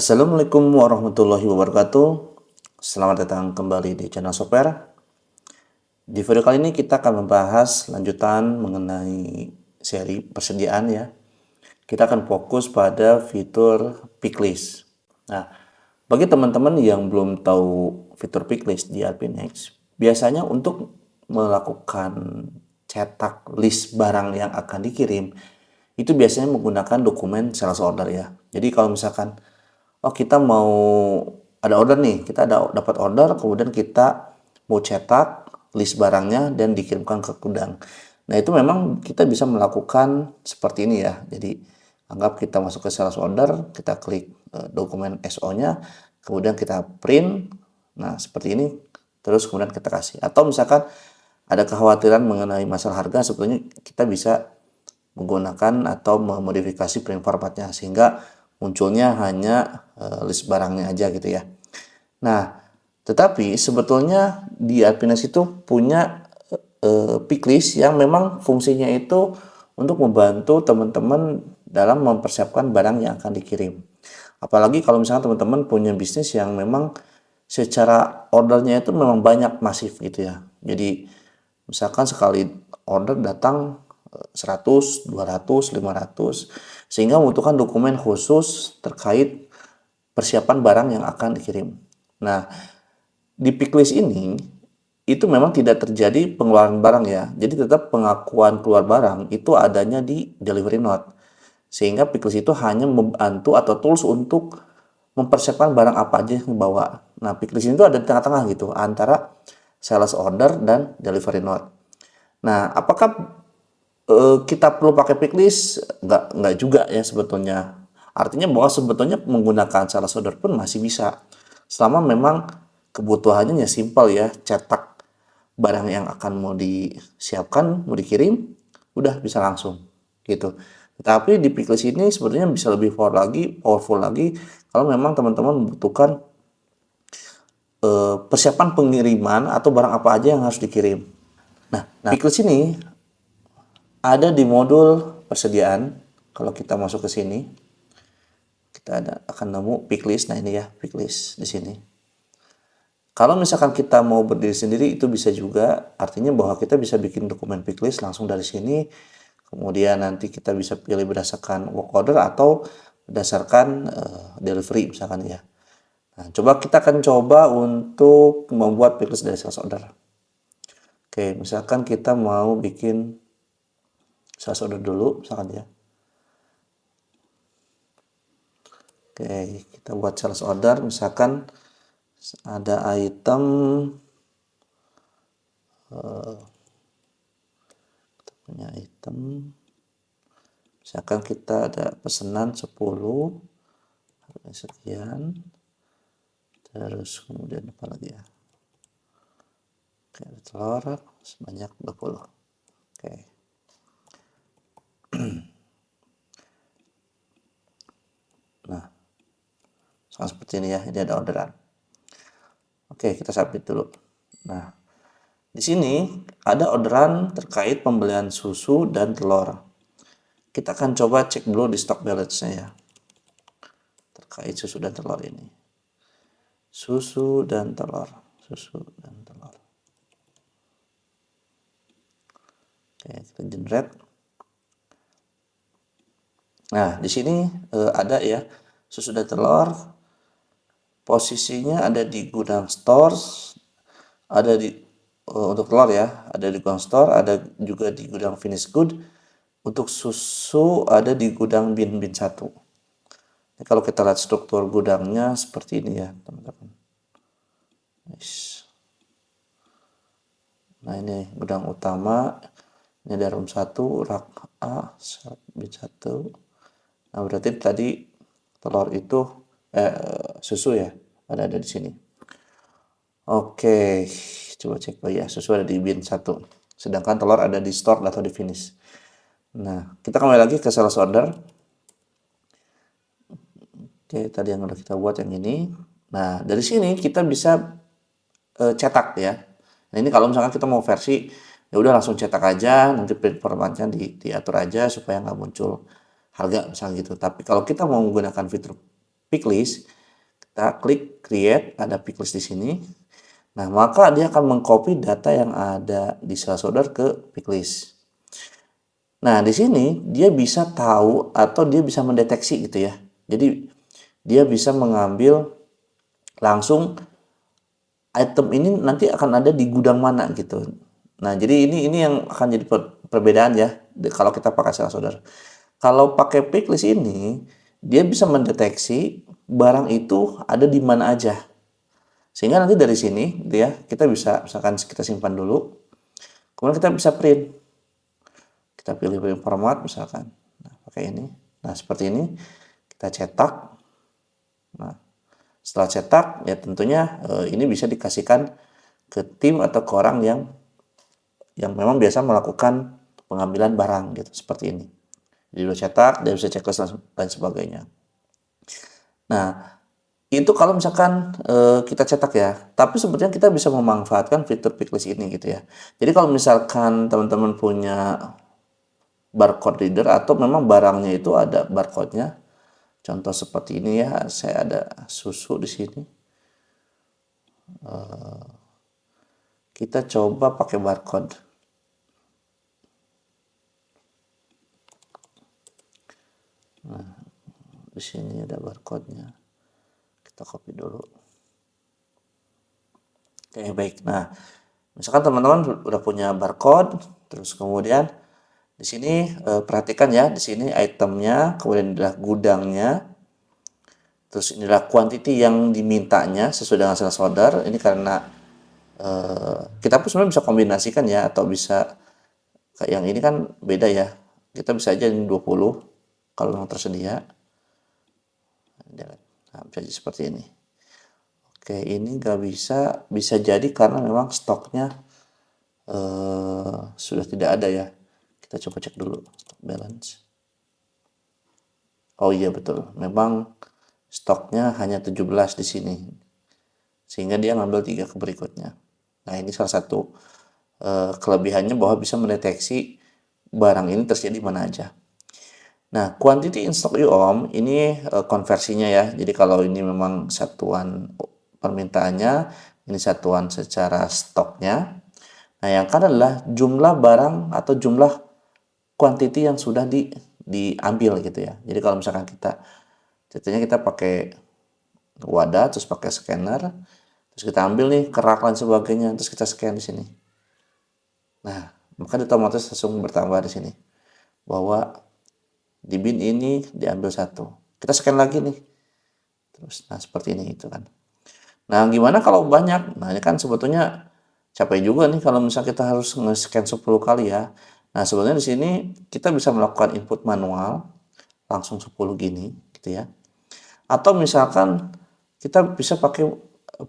Assalamualaikum warahmatullahi wabarakatuh. Selamat datang kembali di channel Software. Di video kali ini kita akan membahas lanjutan mengenai seri persediaan ya. Kita akan fokus pada fitur picklist. Nah, bagi teman-teman yang belum tahu fitur picklist di AdminX, biasanya untuk melakukan cetak list barang yang akan dikirim, itu biasanya menggunakan dokumen sales order ya. Jadi kalau misalkan kita mau ada order nih, kita dapat order, kemudian kita mau cetak list barangnya dan dikirimkan ke gudang. Nah, itu memang kita bisa melakukan seperti ini ya. Jadi anggap kita masuk ke sales order, kita klik dokumen SO-nya, kemudian kita print. Nah, seperti ini, terus kemudian kita kasih. Atau misalkan ada kekhawatiran mengenai masalah harga, sebetulnya kita bisa menggunakan atau memodifikasi print formatnya sehingga munculnya hanya list barangnya aja gitu ya. Nah, tetapi sebetulnya di AdminX itu punya picklist yang memang fungsinya itu untuk membantu teman-teman dalam mempersiapkan barang yang akan dikirim. Apalagi kalau misalnya teman-teman punya bisnis yang memang secara ordernya itu memang banyak, masif gitu ya. Jadi misalkan sekali order datang 100, 200, 500, sehingga membutuhkan dokumen khusus terkait persiapan barang yang akan dikirim. Nah, di picklist ini itu memang tidak terjadi pengeluaran barang ya. Jadi tetap pengakuan keluar barang itu adanya di delivery note. Sehingga picklist itu hanya membantu atau tools untuk mempersiapkan barang apa aja yang dibawa. Nah, picklist itu ada di tengah-tengah gitu antara sales order dan delivery note. Nah, apakah kita perlu pakai picklist? Nggak juga ya sebetulnya. Artinya bahwa sebetulnya menggunakan sales order pun masih bisa. Selama memang kebutuhannya ya simpel ya, cetak barang yang akan mau disiapkan, mau dikirim, udah bisa langsung gitu. Tapi di picklist ini sebetulnya bisa lebih powerful lagi kalau memang teman-teman membutuhkan persiapan pengiriman atau barang apa aja yang harus dikirim. Nah, picklist ini ada di modul persediaan. Kalau kita masuk ke sini, kita akan nemu picklist. Nah, ini ya picklist di sini. Kalau misalkan kita mau berdiri sendiri itu bisa juga, artinya bahwa kita bisa bikin dokumen picklist langsung dari sini. Kemudian nanti kita bisa pilih berdasarkan work order atau berdasarkan delivery misalkan ya. Nah, kita akan coba untuk membuat picklist dari sales order. Oke, misalkan kita mau bikin sales order dulu misalkan ya. Oke, kita buat sales order, misalkan ada item kita punya item, misalkan kita ada pesanan 10 harganya sekian, terus kemudian apa lagi ya, oke, ada telur sebanyak 20. Oke. Nah, seperti ini ya, ini ada orderan. Oke, kita submit dulu. Nah, di sini ada orderan terkait pembelian susu dan telur. Kita akan coba cek dulu di stock balance-nya ya. Terkait susu dan telur ini. Susu dan telur. Oke, kita generate. Nah, di sini ada ya susu dan telur. Posisinya ada di gudang stores, ada di untuk telur ya, ada di gudang store, ada juga di gudang finish good. Untuk susu ada di gudang bin 1. Nah, kalau kita lihat struktur gudangnya seperti ini ya, teman-teman. Nah, ini gudang utama, ini ada room 1, rak A, bin 1. Nah, berarti tadi telur itu susu ya, ada di sini. Oke, coba cek. Oh ya, susu ada di bin 1. Sedangkan telur ada di store atau di finish. Nah, kita kembali lagi ke sales order. Oke, tadi yang udah kita buat yang ini. Nah, dari sini kita bisa cetak ya. Nah, ini kalau misalkan kita mau versi, ya udah langsung cetak aja, nanti print formatnya diatur aja supaya nggak muncul harga misalnya gitu. Tapi kalau kita mau menggunakan fitur pick list, kita klik create, ada pick list di sini. Nah, maka dia akan mengcopy data yang ada di sel solder ke pick list. Nah, di sini dia bisa tahu atau dia bisa mendeteksi gitu ya. Jadi dia bisa mengambil langsung item ini nanti akan ada di gudang mana gitu. Nah, jadi ini yang akan jadi perbedaan ya kalau kita pakai sel solder. Kalau pakai pick list ini, dia bisa mendeteksi barang itu ada di mana aja. Sehingga nanti dari sini gitu ya, kita bisa misalkan kita simpan dulu. Kemudian kita bisa print. Kita pilih format misalkan. Nah, pakai ini. Nah, seperti ini. Kita cetak. Nah, setelah cetak ya tentunya ini bisa dikasihkan ke tim atau ke orang yang memang biasa melakukan pengambilan barang gitu seperti ini. Jadi udah cetak, dia bisa checklist dan lain sebagainya. Nah, itu kalau misalkan kita cetak ya. Tapi sebetulnya kita bisa memanfaatkan fitur pick list ini gitu ya. Jadi kalau misalkan teman-teman punya barcode reader atau memang barangnya itu ada barcode-nya. Contoh seperti ini ya, saya ada susu di sini. Kita coba pakai barcode. Nah, di sini ada barcode-nya. Kita copy dulu. Oke, baik. Nah, misalkan teman-teman udah punya barcode, terus kemudian di sini perhatikan ya, di sini itemnya, kemudian adalah gudangnya, terus inilah quantity yang dimintanya sesuai dengan sales order. Ini karena kita pun sebenarnya bisa kombinasikan ya, atau bisa kayak yang ini kan beda ya. Kita bisa aja ini 20 kalau memang tersedia. Nah, bisa jadi seperti ini. Oke, ini nggak bisa jadi karena memang stoknya sudah tidak ada ya. Kita coba cek dulu balance. Oh iya betul, memang stoknya hanya 17 di sini. Sehingga dia ngambil 3 ke berikutnya. Nah, ini salah satu kelebihannya bahwa bisa mendeteksi barang ini tersedia di mana aja. Nah, quantity in stock UOM ini konversinya ya. Jadi kalau ini memang satuan permintaannya, ini satuan secara stoknya. Nah, yang kan adalah jumlah barang atau jumlah quantity yang sudah diambil gitu ya. Jadi kalau misalkan contohnya kita pakai wadah, terus pakai scanner, terus kita ambil nih kerak dan sebagainya, terus kita scan di sini. Nah, maka otomatis langsung bertambah di sini bahwa di bin ini diambil 1. Kita scan lagi nih. Terus nah seperti ini itu kan. Nah, gimana kalau banyak? Nah, ini kan sebetulnya capek juga nih kalau misalnya kita harus nge-scan 10 kali ya. Nah, sebetulnya di sini kita bisa melakukan input manual langsung 10 gini gitu ya. Atau misalkan kita bisa pakai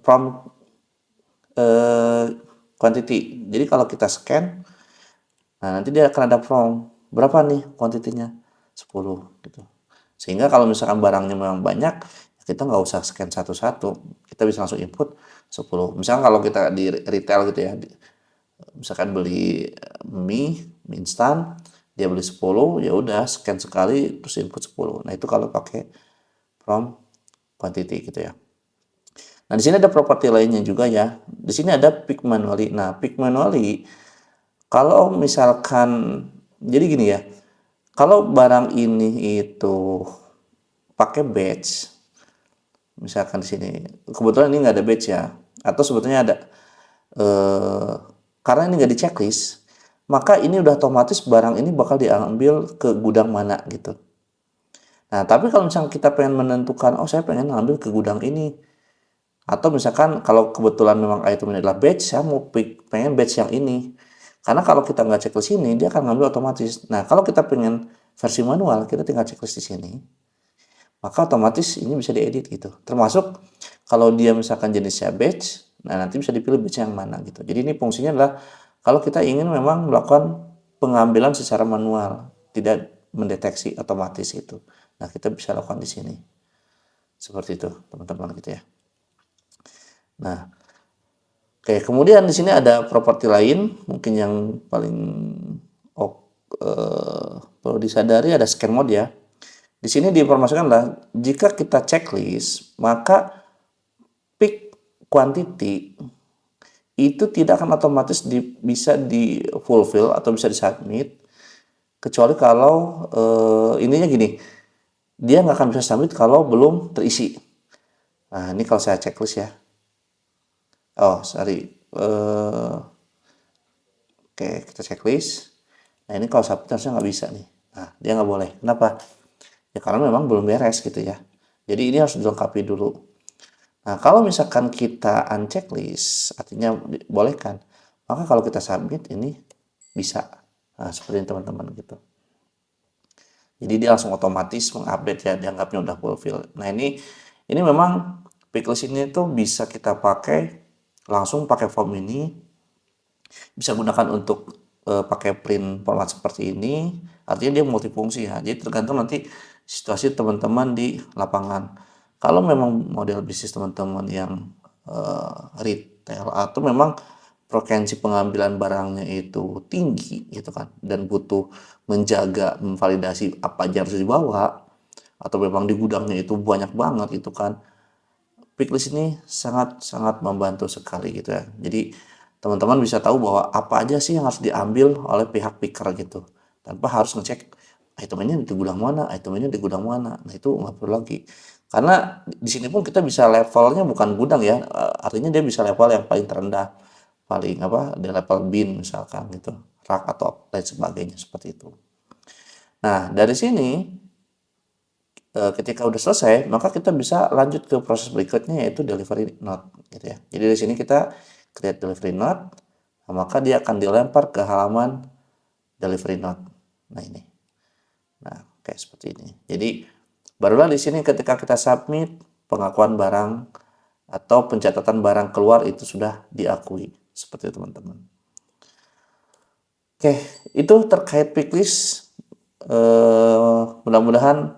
prompt quantity. Jadi kalau kita scan, nah nanti dia akan ada prompt. Berapa nih kuantitinya? 10 gitu. Sehingga kalau misalkan barangnya memang banyak, kita nggak usah scan satu-satu. Kita bisa langsung input 10. Misalkan kalau kita di retail gitu ya, misalkan beli mie instan, dia beli 10, ya udah scan sekali terus input 10. Nah, itu kalau pakai prompt quantity gitu ya. Nah, di sini ada properti lainnya juga ya. Di sini ada pick manually. Nah, pick manually kalau misalkan jadi gini ya. Kalau barang ini itu pakai batch, misalkan di sini, kebetulan ini nggak ada batch ya, atau sebetulnya ada, karena ini nggak di checklist, maka ini udah otomatis barang ini bakal diambil ke gudang mana gitu. Nah, tapi kalau misalkan kita pengen menentukan, oh saya pengen ngambil ke gudang ini, atau misalkan kalau kebetulan memang item ini adalah batch, saya mau pengen batch yang ini. Karena kalau kita nggak checklist ini, dia akan ngambil otomatis. Nah, kalau kita pengen versi manual, kita tinggal checklist di sini. Maka otomatis ini bisa diedit gitu. Termasuk kalau dia misalkan jenisnya batch, nah nanti bisa dipilih batch yang mana gitu. Jadi ini fungsinya adalah kalau kita ingin memang melakukan pengambilan secara manual, tidak mendeteksi otomatis itu. Nah, kita bisa lakukan di sini. Seperti itu, teman-teman gitu ya. Nah, oke, kemudian di sini ada properti lain, mungkin yang paling perlu disadari ada scan mode ya. Di sini diinformasikanlah jika kita checklist, maka pick quantity itu tidak akan otomatis bisa di fulfill atau bisa disubmit kecuali kalau intinya gini, dia nggak akan bisa submit kalau belum terisi. Nah, ini kalau saya checklist ya. Oh, sorry. Oke, kita checklist. Nah, ini kalau submit harusnya nggak bisa nih. Nah, dia nggak boleh. Kenapa? Ya karena memang belum beres gitu ya. Jadi ini harus dilengkapi dulu. Nah, kalau misalkan kita unchecklist, artinya dibolehkan, maka kalau kita submit ini bisa. Nah, seperti ini teman-teman gitu. Jadi dia langsung otomatis mengupdate ya, dianggapnya udah fulfill. Nah, ini memang picklist ini tuh bisa kita pakai langsung pakai form ini, bisa gunakan untuk pakai print format seperti ini. Artinya dia multifungsi ya. Jadi tergantung nanti situasi teman-teman di lapangan. Kalau memang model bisnis teman-teman yang retail atau memang frekuensi pengambilan barangnya itu tinggi gitu kan, dan butuh menjaga memvalidasi apa aja harus dibawa, atau memang di gudangnya itu banyak banget gitu kan, picklist ini sangat membantu sekali gitu ya. Jadi teman-teman bisa tahu bahwa apa aja sih yang harus diambil oleh pihak picker gitu, tanpa harus ngecek itemnya di gudang mana, itemnya di gudang mana. Nah, itu nggak perlu lagi. Karena di sini pun kita bisa levelnya bukan gudang ya, artinya dia bisa level yang paling terendah, paling apa, di level bin misalkan gitu, rak atau lain sebagainya seperti itu. Nah, dari sini ketika udah selesai, maka kita bisa lanjut ke proses berikutnya yaitu delivery note gitu ya. Jadi di sini kita create delivery note, nah, maka dia akan dilempar ke halaman delivery note. Nah, ini. Nah, kayak seperti ini. Jadi barulah di sini ketika kita submit, pengakuan barang atau pencatatan barang keluar itu sudah diakui. Seperti itu teman-teman. Oke, itu terkait picklist. Mudah-mudahan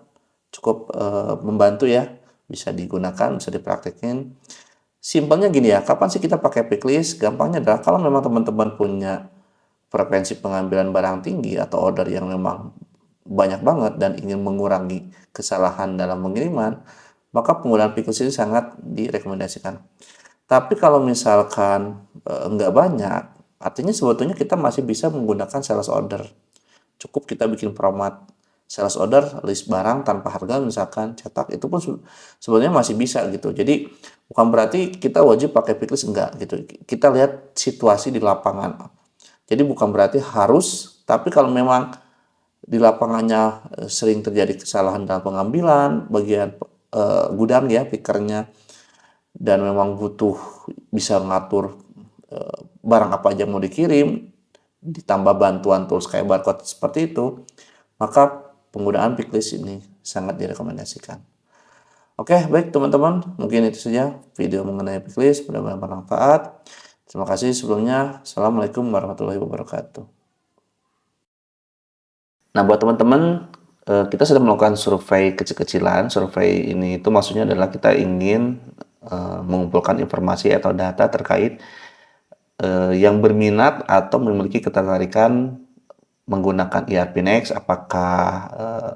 cukup membantu ya, bisa digunakan, bisa dipraktekin. Simpelnya gini ya, kapan sih kita pakai picklist? Gampangnya adalah kalau memang teman-teman punya frekuensi pengambilan barang tinggi atau order yang memang banyak banget dan ingin mengurangi kesalahan dalam pengiriman, maka penggunaan picklist ini sangat direkomendasikan. Tapi kalau misalkan nggak banyak, artinya sebetulnya kita masih bisa menggunakan sales order. Cukup kita bikin format sales order, list barang tanpa harga misalkan, cetak, itu pun sebenarnya masih bisa gitu. Jadi bukan berarti kita wajib pakai picklist, enggak gitu. Kita lihat situasi di lapangan. Jadi bukan berarti harus, tapi kalau memang di lapangannya sering terjadi kesalahan dalam pengambilan bagian gudang ya, pickernya, dan memang butuh bisa ngatur barang apa aja mau dikirim, ditambah bantuan tools kayak barcode seperti itu, maka penggunaan picklist ini sangat direkomendasikan. Oke, baik teman-teman, mungkin itu saja video mengenai picklist, mudah-mudahan bermanfaat. Terima kasih sebelumnya. Assalamualaikum warahmatullahi wabarakatuh. Nah, buat teman-teman, kita sedang melakukan survei kecil-kecilan. Survei ini itu maksudnya adalah kita ingin mengumpulkan informasi atau data terkait yang berminat atau memiliki ketertarikan menggunakan ERP Next. Apakah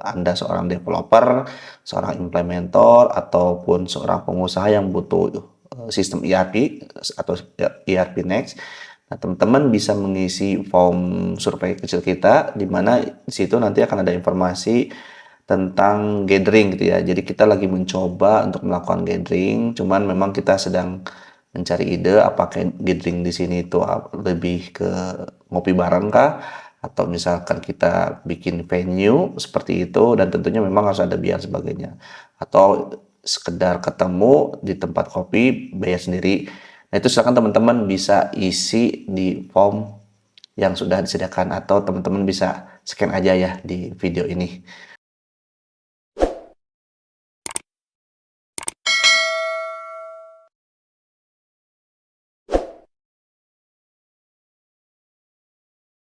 Anda seorang developer, seorang implementer, ataupun seorang pengusaha yang butuh sistem ERP atau ERP Next. Nah, teman-teman bisa mengisi form survei kecil kita, di mana di situ nanti akan ada informasi tentang gathering gitu ya. Jadi kita lagi mencoba untuk melakukan gathering, cuman memang kita sedang mencari ide apakah gathering di sini itu lebih ke ngopi bareng kah, atau misalkan kita bikin venue seperti itu, dan tentunya memang harus ada biaya sebagainya, atau sekedar ketemu di tempat kopi bayar sendiri. Nah, itu silakan teman-teman bisa isi di form yang sudah disediakan, atau teman-teman bisa scan aja ya di video ini.